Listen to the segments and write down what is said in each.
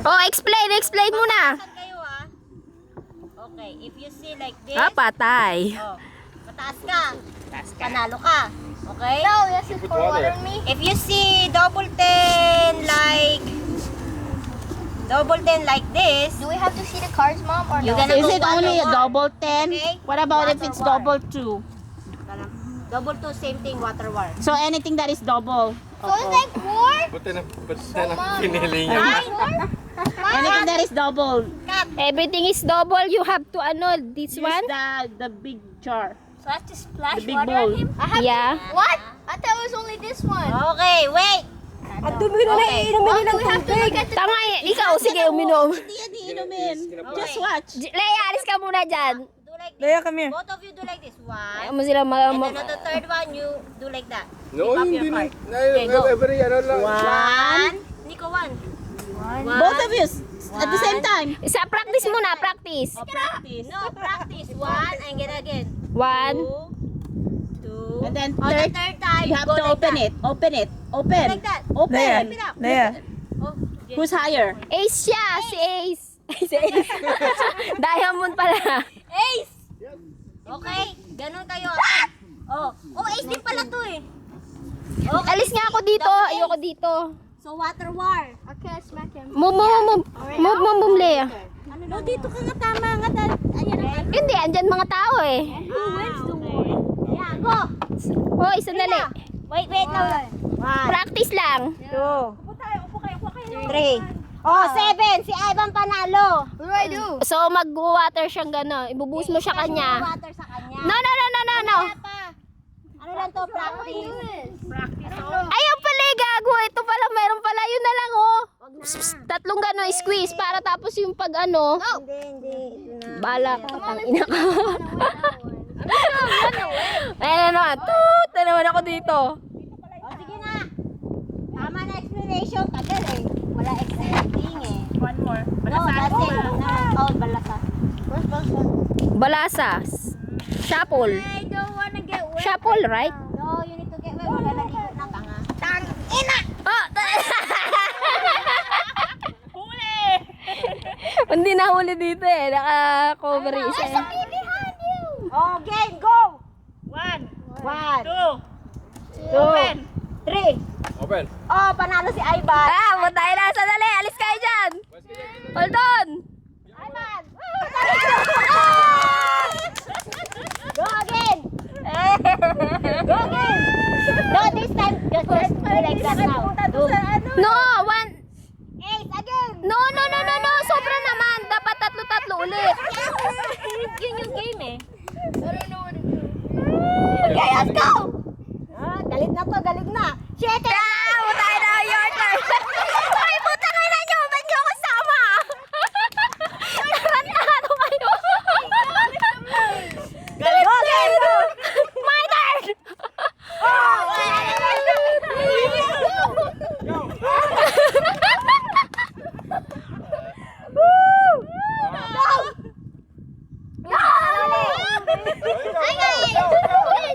Oh, explain muna. Saan kayo Okay, if you see like this. Patay. Oh, mataas ka. Panalo ka. Okay? No, yes, it's for water me. If you see double 10 like this, Do we have to see the cards, Mom, or you're no? gonna Is go it only a water double 10? Okay. What about if Water it's war. double 2? Double 2, same thing, water war. So anything that is double. So it's like 4? Buti na pinili niya. Anything that is double. Everything is double. You have to this Use one. the big jar. So I have to splash The big water bowl. on him? I have Yeah. What? I thought it was only this one. Okay, wait. Ang dumi na iinumin nilang tubig. Tama, ikaw, sige, uminom. Hindi inumin. Just watch. Leia, alis ka muna dyan. Do like this. Leia, come here. Both of you do like this. One. Ayaw mo sila And then on the third one, you do like that. No, Pick up hindi your na. card. Okay, go. Every ano lang. One. Nico, one. Both of you at the same time. Sa practice muna, practice. Practice. No, practice. One and get again. 1. Two. And then On the third, third time, you have go to like open that. it. Open it. Open. Like that. Open. Keep it up. Leia. Oh, Who's higher? Ace siya, si Ace. Si Ace. Diamond pala. Ace! Okay, ganun kayo. Oh, ace din pala to eh. Okay. Alis nga ako dito. Ayoko dito. So, water war. Okay, smack him. Move, Leia. No, dito ka nga tama nga. Ayan. Hindi, andyan mga tao eh. Who wins the war? Yeah, go. Hoy, sandali. Wait lang. One, Practice lang. two, three. Oh, 7. Si Ivan panalo. What do I do? So, mag-water siyang gano'n. Ibubuhos mo siya kanya. Water sa kanya. No. Kaya pa. Ano lang to, practice. Ayaw pala eh, gago. Ito pala, meron pala. Yun na lang oh. Tatlong gano'n, squeeze. Para tapos yung pag ano. Hindi. Ito na. Bala ka, tangina ka. Ayan na naman. Toot na naman ako dito. Oh, sige na. Tama na explanation. Tagal eh. Wala explaining eh. One more. No, that's it. Oh, balasa. Where's balasa? Balasa. Shuffle. I don't wanna get wet. Shuffle, right? No, you need to get wet. Wala na dito na tanga. Ina! Oh! Hindi na huli dito eh. Naka-cover isa eh. behind you. Oh, game, go! One. One, Two. two, three. Open. Oh, panalo si Ivan. Tayo na. Sandali. Alis kayo dyan. Hold on. Ivan! Go again! Go again! No, this time, just do like that now. Do. No, one. Ace, again! No. Sobra naman. Dapat tatlo-tatlo ulit. Yun yung game eh. I don't know what to do. Okay, let's go! Ah, galit na to, galit na. Shit! Tayo na. Your turn. Ay, puta kayo na nyo. Ba't nyo ako sama? Tarantado kayo. Go again! Go! My turn.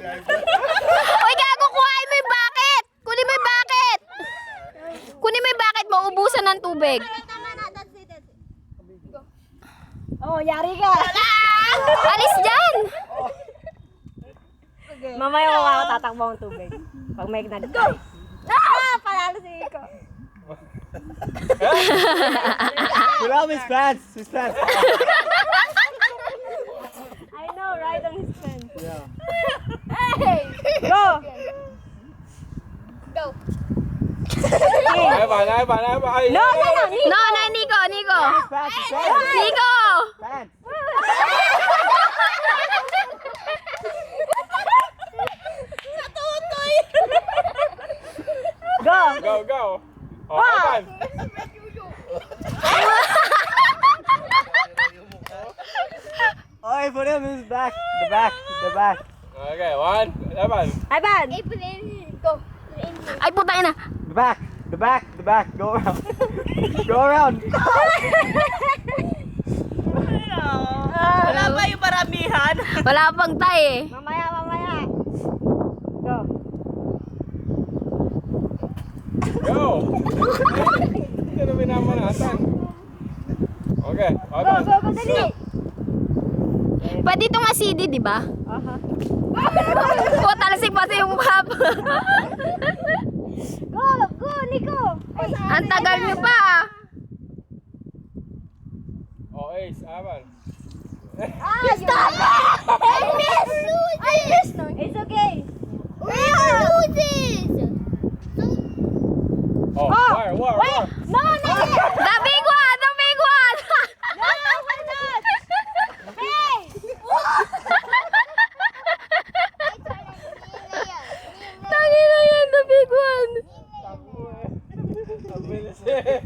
Uy, gago, kuhain mo yung bucket. Kunin mo yung bucket. Kunin mo yung bucket, mauubusan ng tubig. Tama na, that's it, that's it. Oh, yari ka. Alis dyan. Mamaya ko ako tatakbo ang tubig. Pag may nag-go! Ah! Panalo si Iko. Wala his pants. His pants. I know, right on his friend. Yeah. Hey! Go! Go. Ivan. Ay. No! No, Nico. Pants. His pants. Nico. Pants. Go! Go. Oh, Ivan. Oh, put him in his back. The back. Okay, one. Ivan. Ivan! Hey, put it in. Go. Put it in. Ay, putay na. The back. Go around. Go around. Wala ba yung maramihan? Wala pang tay eh. Mamaya. Go! Go. Hindi na minamanatan. Okay, hold Go, on. go, go, dali. Pwede itong asidi, di ba? O, talasig pa yung map. Go, go, Nico. Ang tagal nyo pa. Oh, Ace, Avan. Stop it! I missed. It's okay. We loses. Oh, war. Wait, no, no. The big one! The big one! No, we're not. Hey! Tangina yan, the big one. Ang bilis eh.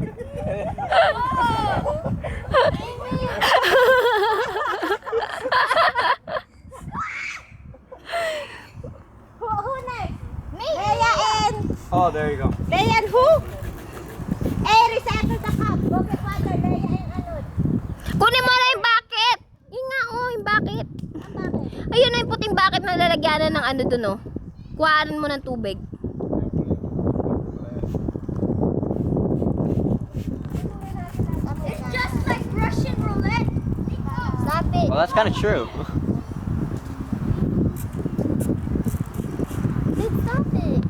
Who next? Me. Leia and Oh, there you go. Leia and who? Resettle the cup. Go get water. Leia and Anud. Kunin mo na yung bucket. Yun nga, oh, yung bucket. Ayun na yung puting bucket na lalagyanan ng ano dun, oh. Kuhaan mo ng tubig. It's just like Russian roulette. Stop it. Well, that's kind of true. Dude, stop it.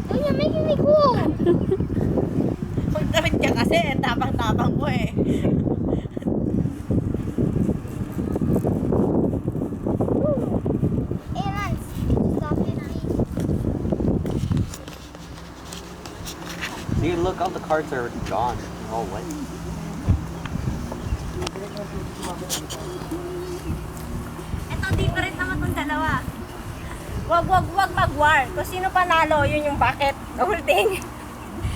Dude, you're making me cool. Magdamit ka kasi, tapang-tapang mo eh. Hey, Lance, stop it, please. See, look, all the cards are gone. Oh, what? Ito, different naman tong dalawa. Wag mag-war. Kung sino panalo, yun yung bucket. Holding.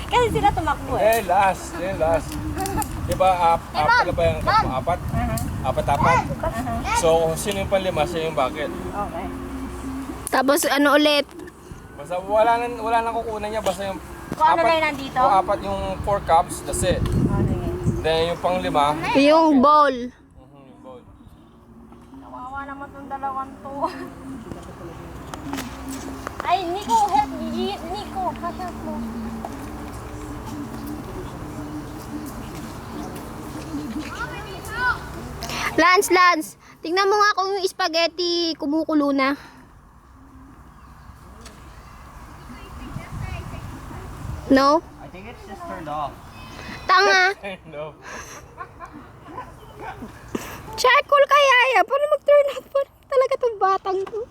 Kasi sila tumakbo eh. Last. Diba, ano ba yung apat? Apat. So, kung sino yung panlima, siya yung bucket. Okay. Tapos ano ulit? Basta wala nang kukunan niya, basta yung Kung ano na yun nandito? o apat yung 4 cups, that's it. Okay. Then yung panglima, Yung bowl. yung bowl. Kawawa naman tong dalawang to. Ay, Nico, help me. Nico, help mo. Lance. Tingnan mo nga kung yung spaghetti kumukulo na. No? I think it's just turned off. Tanga. No. Charcoal kaya yan. Paano mag-turn off pa talaga itong batang to?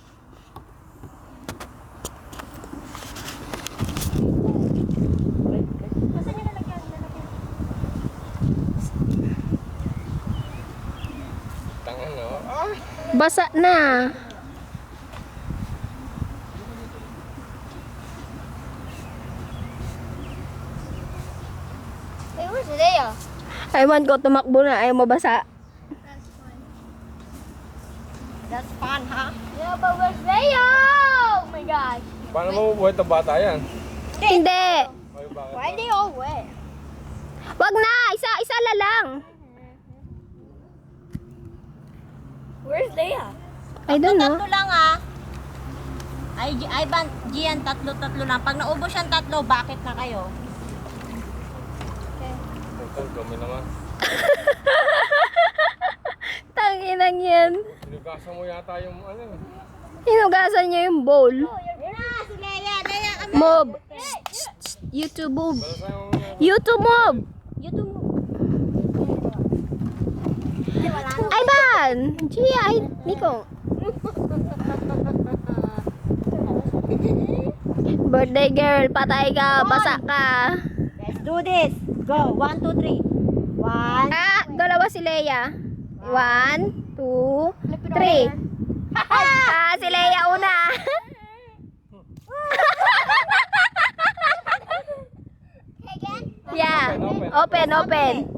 Saan nyo nalagyan? Tanga no. Basa na. Hey, where's Leia? Ewan ko, tumakbo na. Ayaw mabasa. That's fun, ha? Yeah, but where's Leia? Oh my gosh. Paano mabubuhay itong bata yan? Hindi. Ay, bakit? Why are they all wet? Wag na. Isa la lang. Where's Leia? I don't know. Tatlo lang, ha? Ay, Gian, tatlo lang. Pag naubos yung tatlo, bakit na kayo? Ito, dumi naman. Tanginang yan. Sinugasan mo yata yung ano. Hinugasan niya yung bowl. Yun na, si Leia. Leia, kami. Mob. YouTube mob. Balasan mo na. YouTube mob. YouTube mo. Ay, Ban! Gia, ay, Nico. Birthday girl, patay ka, basa ka. Let's do this. Go. 1, 2, 3. 1. Dalawa si Leia. 1, 2, 3. Si Leia una. Again? Yeah. Open. Open it.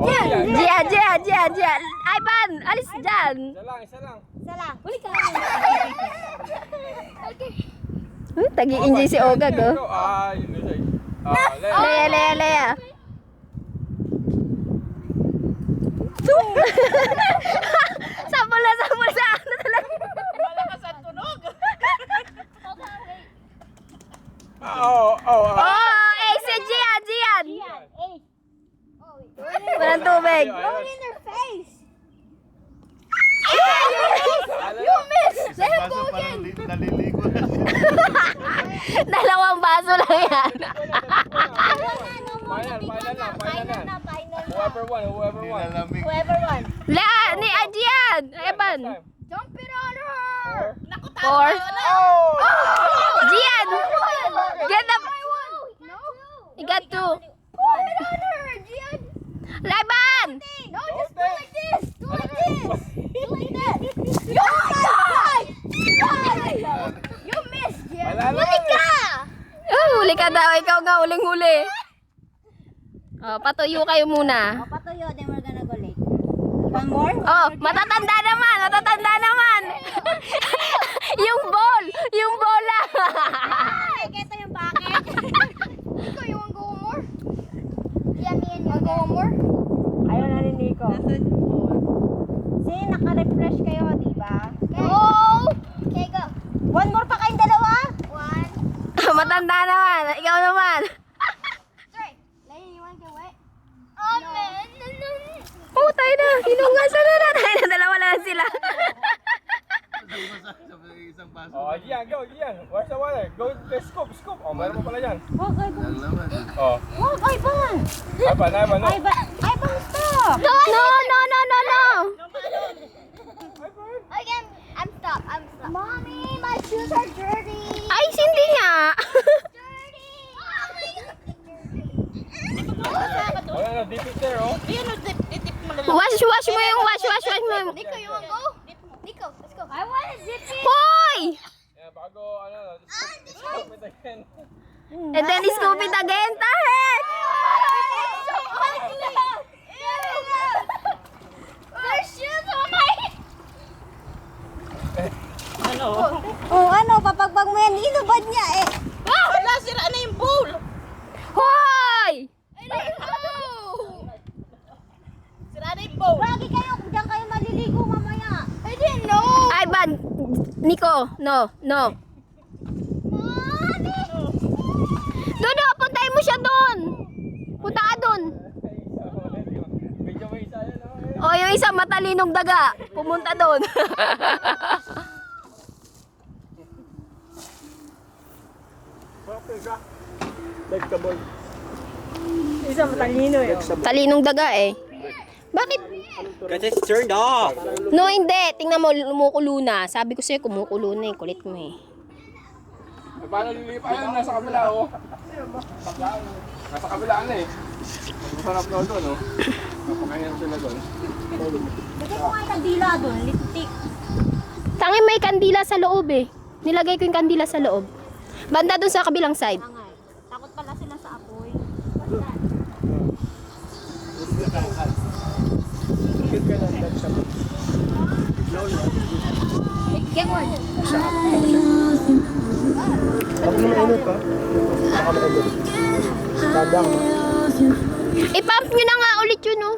Oh, yan. Gia. Ay, Ban, alis dyan. Isa lang. Isa lang. Huli ka. Tagi-enjoy si Ogag, oh. Ikaw, yun siya. Lea. Leia. Sabol na sa ano talaga. Malakas ang tunog. Oh, ace si Gian, Gian. Walang tubig. In their face. You missed! Isang baso parang naliligo na siya. Dalawang baso lang yan. Final na. Whoever won. Nilalamig. Whoever won. Ni Gian. Evan. Dump it on her. 4. Gian. Get the... No. You got 2. Pour it on her, Gian. Laban! No, just do like this. Do like this. Do like that. Oh my God! You missed, Gian. Huli ka! Huli ka daw. Ikaw nga huling-huli. Oh, patuyo kayo muna. Patuyo, then we're gonna go late. One more? Oh, matatanda naman. Yung ball. Yung bola. Ay, ito yung bucket. Nico, you wanna go one more? Yeah, me and you. Wanna go one more? Ayaw na rin, Nico. See, naka-refresh kayo, di ba? Oh! Okay, go. One more pa kayong dalawa? One. Matanda naman. Ikaw naman. Three. Lady, you wanna get wet? Oh, man. Oh, tayo na. Hinugasan na. Tayo na. Dalawa na lang sila. Isang baso. Oh, Gian, go, Gian. Where's the water? Go, scoop. Oh, meron pa pala dyan. Lalaman. Oh. Wag, Ivan! Ivan, no. Ivan, stop! No. Again, I'm stop. Mommy, my shoes are dirty. Ay, hindi nga. Dirty. Oh, no, deep it there, oh. Wash mo yung wash mo. Nico, you wanna go? Nico, let's go. I wanna zip it. Hoy! Yeah, bago, scoop it again. And then scoop it again. Tahit! It's so ugly. There's shoes on my... Oh, ano, papagbag mo yan, inubad niya eh. Hoy! Lagi kayo, diyan kayo maliligo mamaya. I didn't know. Ivan, Nico, no. Mommy. Doon, puntahin mo siya doon. Punta ka doon. Medyo may isa yan, oh. O, yung isang matalinong daga. Pumunta doon. Isa matalino eh. Talinong daga eh. Bakit? Kasi it's turned off. No, hindi. Tingnan mo, lumukulo na. Sabi ko sa'yo, kumukulo na eh. Kulit mo eh. Paano lilipat? Ayun, nasa kabila, oh. Nasa kabila na eh. Masarap na doon, oh. Napakahinap sila doon. Lagay ko nga yung kandila doon, lipstick. Tangi may kandila sa loob eh. Nilagay ko yung kandila sa loob. Banda doon sa kabilang side. Angay. Takot pala sila sa apoy. Get one. I-pump nyo na nga ulit yun, oh.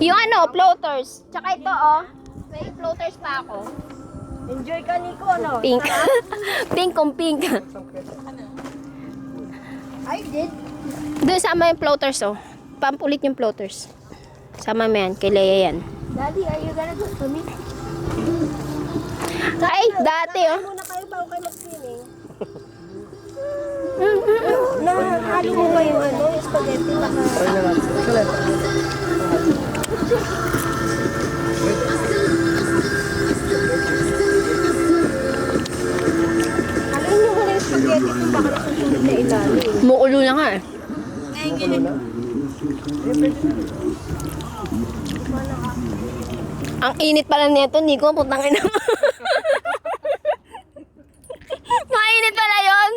Yung ano, floaters. Tsaka ito, oh. May floaters pa ako. Enjoy ka, Nico, no? Pink. Pink kung pink. I did. Doon sama yung floaters, oh. Pump ulit yung floaters. Sama mo yan. Kay Leia yan. Daddy, are you gonna go swimming? Ay, dati, oh. Muna kayo bago kayo mag-swimming. Nahalo mo ba yung ano, yung spaghetti naka... Alin nyo muna yung spaghetti kung baka nasusunod na ilalim. Mukulo na nga, eh. Ang init pala nito, Nico. Putang ina mo. Mainit pala yun.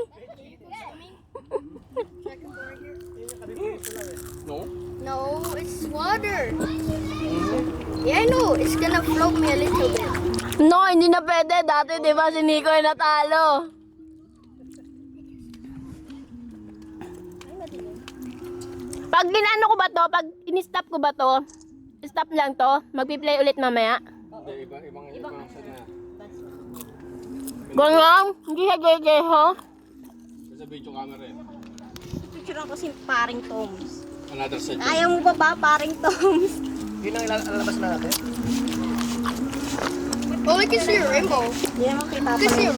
No? No, it's water. Yeah, I know. It's gonna float me a little bit. No, hindi na pwede. Dati, di ba, si Nico ay natalo. Pag ginano ko ba to, pag in-stop ko ba to, stop lang to, magpi-play ulit mamaya. Hindi, ibang set na. Ganyan? Hindi siya jejeho? Sa video camera eh. Picture ako si paring Toms. Another set. Ayaw mo ba ba paring Toms? Yun ang ilalabas na natin. Oh, I can see your rainbow. Hindi naman kita pa. I can see your